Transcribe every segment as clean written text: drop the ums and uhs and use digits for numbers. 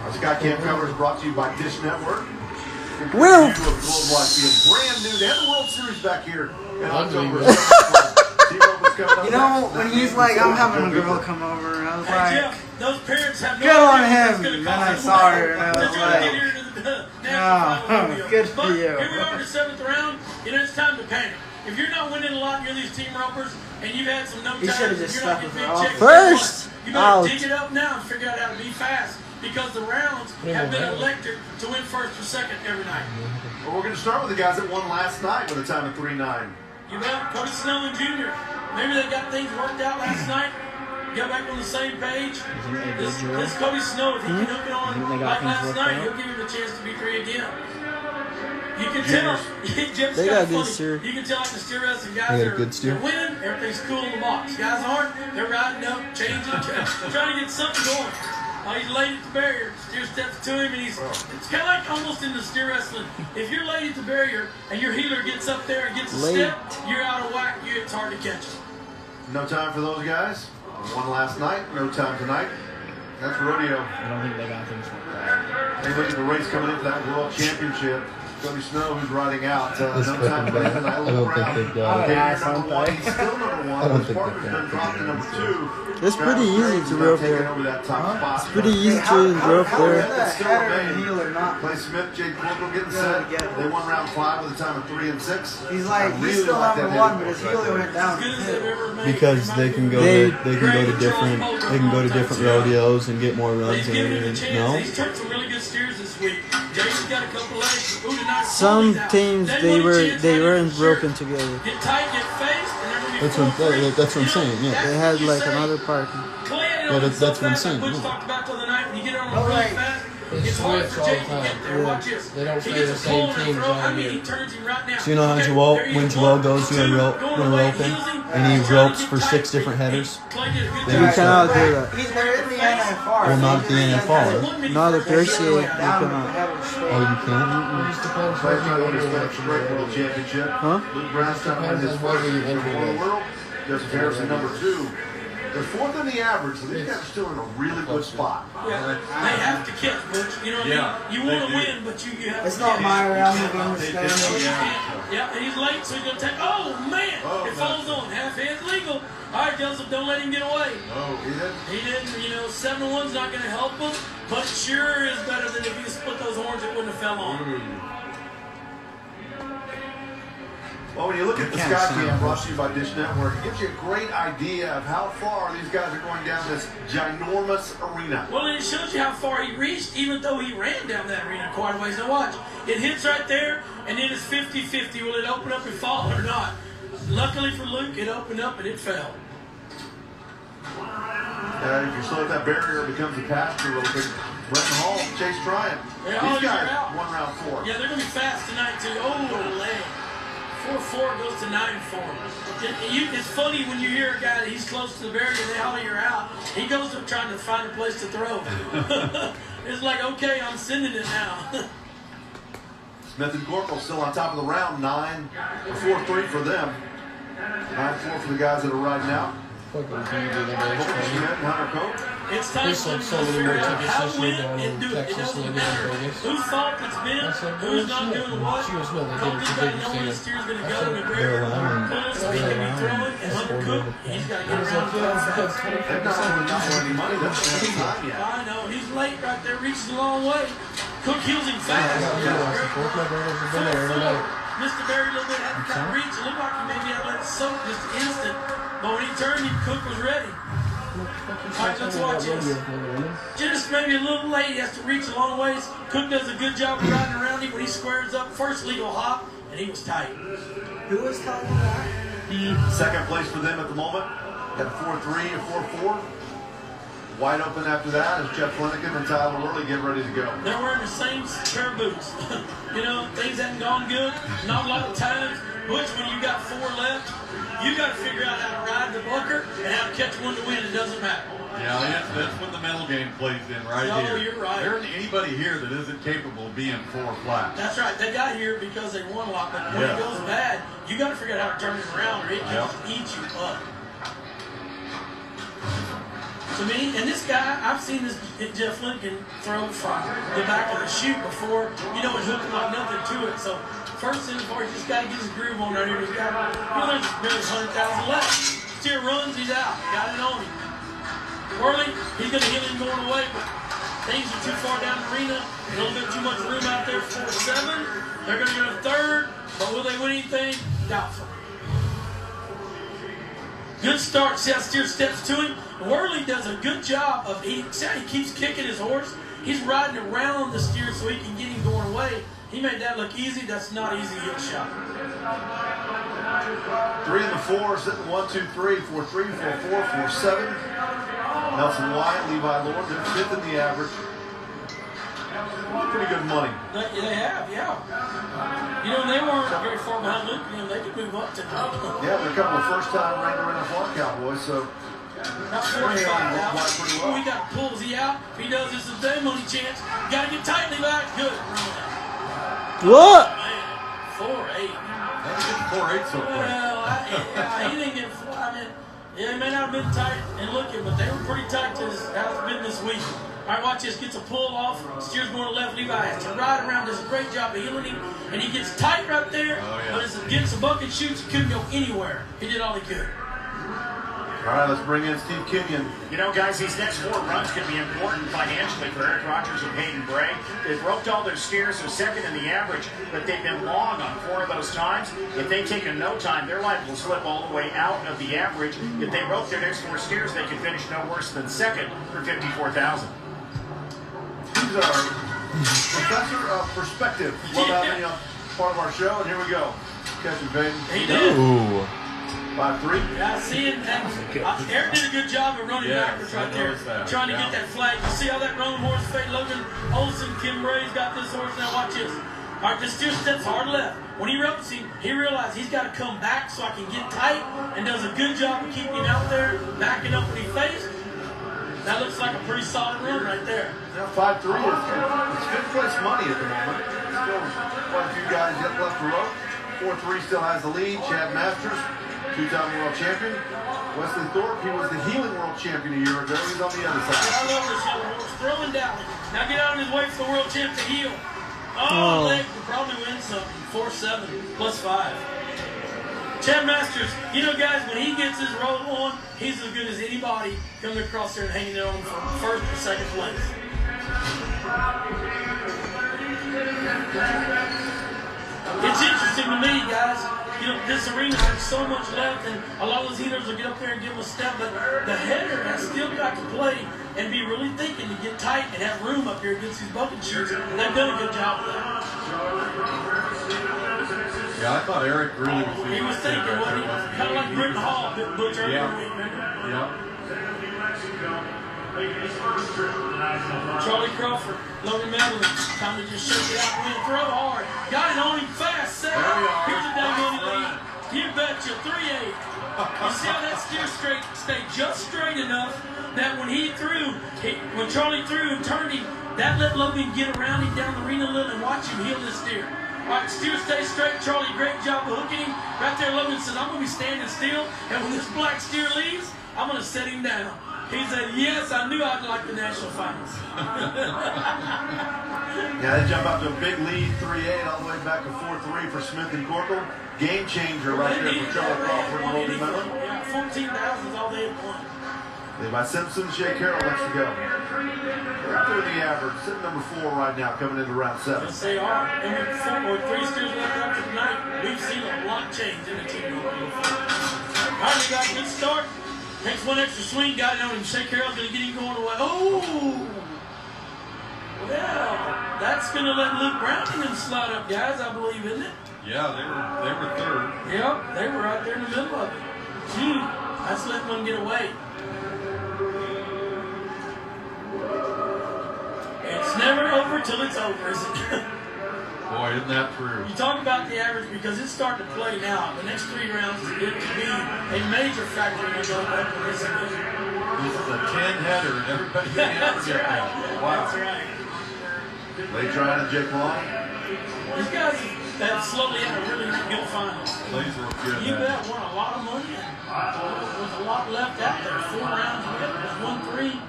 Our Skycam coverage brought to you by Dish Network. Will. Brand new. They have the World Series back here in October. You know, when he's like, I'm having a girl come over, I was like, Jeff, those parents have no good on idea him. And then I saw her, and I was like, good for you. Here we are in the 7th round. You know, it's time to panic. If you're not winning a lot, you're these team ropers, and you've had some no He times, should have just you're not stuck with getting her big off. checks. First, You better out. dig it up now and figure out how to be fast, because the rounds have been elected to win first or second every night. Well, we're going to start with the guys that won last night with a time of 3-9. You bet. Cody Snelling Jr. Maybe they got things worked out last night. Got back on the same page. This Cody Snow, if he can hook it on like last night, he'll give him a chance to be 3 again. You can tell. Jeff's They got good funny. steer. You can tell like the steer wrestling guys are winning. Everything's cool in the box. Guys aren't. They're riding up, changing, trying to get something going. He's late at the barrier. Steer steps to him, and it's kind of like almost in the steer wrestling. If you're late at the barrier and your healer gets up there and gets a step, you're out of whack. It's hard to catch him. No time for those guys. One last night, no time tonight. That's rodeo. I don't think they got things like that. Hey, look at the race coming into that World Championship. Cody Snow, who's riding out. No time to play for that little crowd. He's number 1. He's still number 1. His partner's been dropped to number 2. It's pretty easy to rope there. It's pretty easy to rope there. Clay Smith, Jake Corporal getting set. They won round 5 with a time of 3 and 6. He's like, he's still number 1, but his healer went down. Because they can go to different rodeos and get more runs and everything. No. He's turned some really good steers this week. Jason's got a couple legs. Some teams they weren't broken together. Get tight, get faced, and That's what I'm saying. Yeah. They had like another party. Yeah, that's what I'm saying. Butch talked about the other night when you get on really fast. It's hard for Jason to get there. Watch this. They don't He play gets the a same pull and a teams throw. all I mean, year. he turns him right now. So you know how when Joel goes to a roping and he ropes for 6 different headers? You cannot do that. Well, not the NFR. Not the PRCA, you cannot. Oh, you can't? It just depends where you World Championship. Huh? Luke Brown's time in his Depends whether you first enter World it. World. Joseph Harrison, number 2. They're 4th in the average, so these guys are still in a really good spot. Yeah, they have to catch, Butch. You know what I mean? You want to win, but you have to It's not my round of understanding. Yeah, and he's late, so he's going to take. Oh, man! It falls on. Half hands legal. All right, Joseph, don't let him get away. Oh, he didn't? He didn't. You know, 7-1's not going to help him, but it sure is better than if he split those horns, it wouldn't have fell on. Well, when you look at the Skycam brought to you by Dish Network, it gives you a great idea of how far these guys are going down this ginormous arena. Well, and it shows you how far he reached, even though he ran down that arena quite a ways. Now watch. It hits right there, and then it's 50-50. Will it open up and fall or not? Luckily for Luke, it opened up and it fell. If you slow that barrier, it becomes a pasture roping. Brenton Hall, Chase Tryon. These guys won round 4. Yeah, they're going to be fast tonight, too. Oh, the leg. 4-4 goes to 9-4. It's funny when you hear a guy that he's close to the barrier and they holler you're out. He goes up trying to find a place to throw. It's like, okay, I'm sending it now. Smith and Corporal still on top of the round. 4-3 for them. 9-4 for the guys that are riding out. Fucking Smith and Hunter Cope. It's time for them to figure out how to win and do it. It doesn't matter whose fault it's been, who's not doing what. Cope's got to know when the steer's going to go in the barrier. Pulls, he can be throwing, and Hunter Cope, he's got to get around. They've not won any money. That's the same time yet. I know. He's late right there, reaches a long way. Cook heals him fast. Mr. Barry a little bit had to kind of reach. It looked like he maybe had let it soak just an instant. But when he turned, Cook was ready. All right, let's watch this. Just maybe a little late. He has to reach a long ways. Cook does a good job of riding around him when he squares up. First legal hop, and he was tight. Who was telling that? Second place for them at the moment. At 4-3 and 4-4. Wide open after that as Jeff Flanagan and Tyler Worley get ready to go. They're wearing the same pair of boots. You know, things haven't gone good. Not a lot of times. Butch, when you got 4 left, you got to figure out how to ride the bunker and how to catch one to win. It doesn't matter. Yeah, that's when the mental game plays in right here. No, you're right. There isn't anybody here that isn't capable of being 4 flat. That's right. They got here because they won a lot. But when it goes bad, you got to figure out how to turn it around or it can just eat you up. So many, and this guy, I've seen this Jeff Lincoln throw from the back of the chute before. You know, it's hooking like nothing to it. So first thing before, you just got to get his groove on right here. He's got, there's barely 100,000 left. Steer runs, he's out. Got it on him. Whirling, he's going to hit him going away, but things are too far down the arena. A little bit too much room out there for 7. They're going to go to third, but will they win anything? Doubtful. Good start. See how Steer steps to him? Worley does a good job of, see how he keeps kicking his horse? He's riding around the Steer so he can get him going away. He made that look easy. That's not easy heel shot. 3 and the 4, sitting 1, 2, 3, 4, 3, 4, 4, 4, 7. Nelson Wyatt, Levi Lord, they're 5th in the average. Pretty good money. They have, yeah. You know, they weren't very far behind Luke. You know, they could move up to yeah, they're a couple of first-time Wrangler NFL Cowboys, so about 45 now. Well. We got pulls he out. If he does, this is a day money chance. Got to get tightly back. Good. What? Man, 4-8. That's 4-8 so quick. Well, he didn't get. I mean, yeah, he may not have been tight and looking, but they were pretty tight to how it's been this week. All right, watch this. Gets a pull off. Steers going to left. Levi has to ride around. Does a great job of healing him. And he gets tight right there. Oh, yeah. But as it gets a bucket shoots, he couldn't go anywhere. He did all he could. All right, let's bring in Steve Kenyon. You know, guys, these next 4 runs could be important financially for Eric Rogers and Peyton Bray. They've roped all their steers, they're 2nd in the average, but they've been long on 4 of those times. If they take a no time, their line will slip all the way out of the average. If they rope their next 4 steers, they could finish no worse than 2nd for $54,000. He's our professor of perspective. Love having you on part of our show, and here we go. Catch him, Peyton. He did. Ooh. 5-3. Yeah, see it. Eric did a good job of running backwards right there, trying to get that flag. You see how that running horse fade? Logan Olson, Kim Bray's got this horse now. Watch this. All right, the steer steps hard left. When he ropes him, he realized he's got to come back so I can get tight, and does a good job of keeping him out there, backing up when he fades. That looks like a pretty solid run right there. Now 5-3 is 5th place money at the moment. Still quite a few guys yet left to rope. 4-3 still has the lead. Chad Masters, 2-time world champion. Wesley Thorpe, he was the healing world champion a year ago. He's on the other side. I love this young horse. Throwing down. Now get out of his way for the world champ to heal. Oh, leg will probably win something. 4-7 plus 5. Chad Masters, you know, guys, when he gets his roll on, he's as good as anybody coming across there and hanging it on from 1st or 2nd place. It's interesting to me, guys. You know, this arena has so much left, and a lot of those healers will get up there and give them a step, but the header has still got to play and be really thinking to get tight and have room up here against these bucket shoots. And they've done a good job of that. Yeah, I thought Eric really was. He was thinking, what he was kind of like Britton Hall, Butch Irving, remember? Yeah. Charlie Crawford, Logan Madeline, time to just shake it out and throw hard. Got it on him fast, set. Here's a day money lead. You betcha, 3-8. You see how that steer stayed just straight enough that when he threw, when Charlie threw and turned him, that let Logan get around him down the arena a little and watch him heal this steer. All right, steer stays straight. Charlie, great job of hooking him. Right there, Logan says, I'm going to be standing still, and when this black steer leaves, I'm going to set him down. He said, yes, I knew I'd like the national finals. Yeah, they jump out to a big lead, 3-8, all the way back to 4-3 for Smith and Corporal. Game changer right there for Charlie Crawford and Logan Madeline. Yeah, 14,000 is all they had won. Levi Simpson, Shea Carroll, let's go. They're up there in the average, sitting number 4 right now, coming into round 7. Yes, they are. And with 3 steers left after tonight, we've seen a lot change in the team. All right, we got a good start. Takes one extra swing, got it on him. Shea Carroll's going to get him going away. Oh! Well, that's going to let Luke Brown and them slide up, guys, I believe, isn't it? Yeah, they were 3rd. Yep, they were right there in the middle of it. That's letting them get away. It's never over till it's over, is it? Boy, isn't that true? You talk about the average because it's starting to play now. The next 3 rounds, it could be a major factor in the back to this again. This is a 10-header, and everybody That's get right. that. Wow. That's right. They trying to Jake Long. These guys, that slowly had a really good final. Laser look good. You man. bet won a lot of money with a lot left out there. 4 rounds with it. 1-3.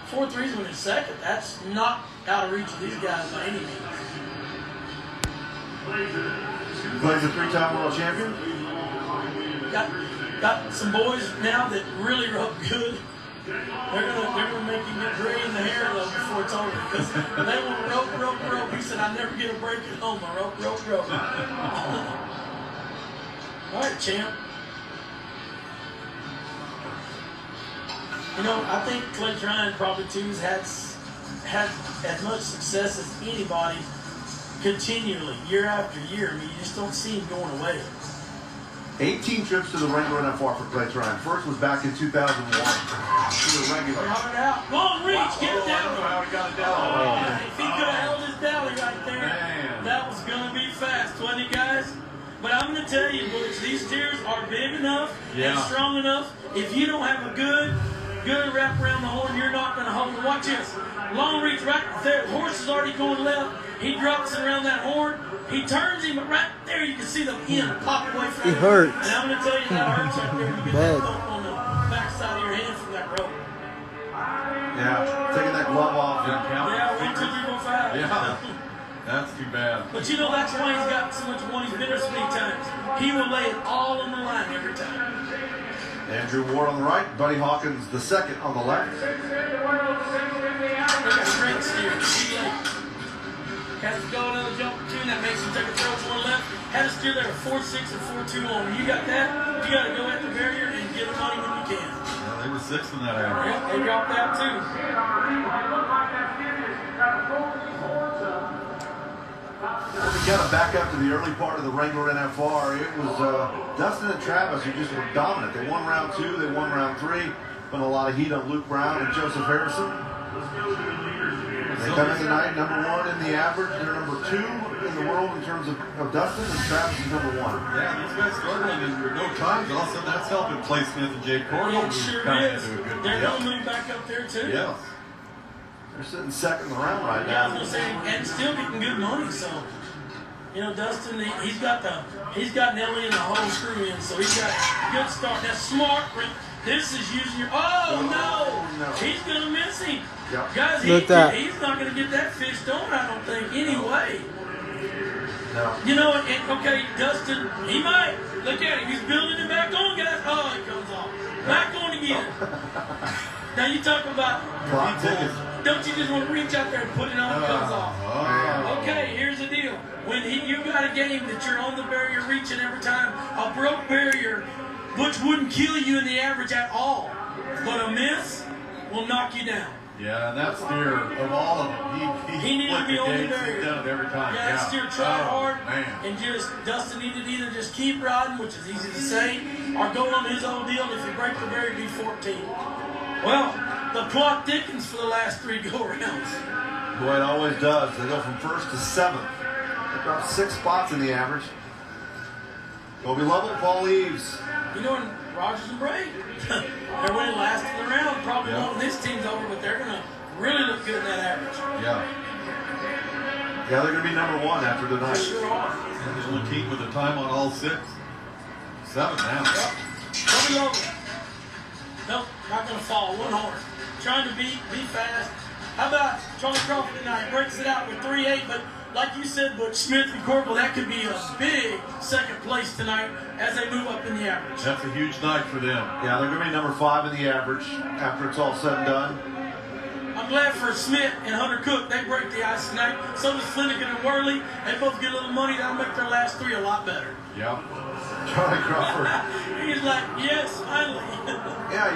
4 threes when it's second. That's not out of reach of these guys by any means. Plays a 3-time world champion. Got some boys now that really rub good. They're gonna make you get gray in the hair though before it's over because they want to rope. He said I never get a break at home. I rope. All right, champ. You know, I think Clay Tryon probably too has had as much success as anybody continually, year after year. I mean, you just don't see him going away. 18 trips to the Wrangler NFR for Clay Tryon. First was back in 2001 to the regular. Got it out. Long reach, get it I don't know down. how he got it down. If he could have held his belly right there, Man. that was going to be fast, wasn't it, guys? But I'm going to tell you, Butch, these steers are big enough and strong enough. If you don't have a good wrap around the horn, you're not going to hold it. Watch this. Long reach right there. The horse is already going left. He drops it around that horn. He turns him, but right there you can see the end pop away from It hurts. And I'm going to tell you that hurts right there. You get that bump on the backside of your hand from that rope. Yeah, taking that glove off. Yeah, 1, 2, 3, 4, 5. Yeah. That's too bad. But you know, that's why he's got so much money. He's been there so many times. He will lay it all on the line every time. Andrew Ward on the right, Buddy Hawkins the second on the left. Look at straight steer. See late. Has to go another jump or two, and that makes him take a throw to one left. Had to steer there a 4-6 or 4-2 on. When you got that, you got to go at the barrier and get the money when you can. Yeah, they were 6th in that average. Yeah, they dropped that too. Well, we got to back up to the early part of the Wrangler NFR. It was Dustin and Travis who just were dominant. They won round 2, they won round 3. Put a lot of heat on Luke Brown and Joseph Harrison. They come in tonight number 1 in the average. They're number 2 in the world in terms of Dustin, and Travis is number 1. Yeah, these guys struggling in no times. All of a sudden, that's helping Clay Smith and Jake Cordell. It sure is. They're going to move back up there too. Yes. They're sitting second in the round right Yeah, I now. was gonna say, and still getting good money. So, you know, Dustin, he's got Nelly and the whole crew in, so he's got a good start. That's smart. This is using your. Oh no! He's gonna miss him. Yep. Guys, Look that. he's not gonna get that fish on. I don't think anyway. No. You know, okay, Dustin, he might. Look at him. He's building it back on, guys. Oh, it comes off. Back on again. Now you talk about. Clock tickets. Don't you just want to reach out there and put it on? It comes off. Okay, here's the deal. When you got a game that you're on the barrier reaching every time, a broke barrier, which wouldn't kill you in the average at all, but a miss will knock you down. Yeah, and that steer, of all of them, He needed to be on the barrier. He's done it every time. Yeah, that steer tried hard, Man. and Dustin needed to either just keep riding, which is easy to say, or go on his own deal. If you break the barrier, be 14. Well, the plot thickens for the last 3 go-rounds. Boy, it always does. They go from 1st to 7th. They drop 6 spots in the average. Kobe Lovell, Paul Eves. You know, and Rogers and Bray, they're winning last in the round. Probably wanting this team's over, but they're going to really look good in that average. Yeah. Yeah, they're going to be number 1 after They tonight. sure are. And the only team with a time on all 6. 7 now. Yep. Kobe Lovell. Nope, not going to fall. 1 horn. Trying to be fast. How about Charlie Crawford tonight? Breaks it out with 3-8, but like you said, Butch Smith and Corporal, that could be a big second place tonight as they move up in the average. That's a huge night for them. Yeah, they're going to be number 5 in the average after it's all said and done. I'm glad for Smith and Hunter Cook. They break the ice tonight. So does Flanagan and Worley. They both get a little money. That'll make their last 3 a lot better. Yeah. Charlie Crawford. He's like, yes, finally. Yeah,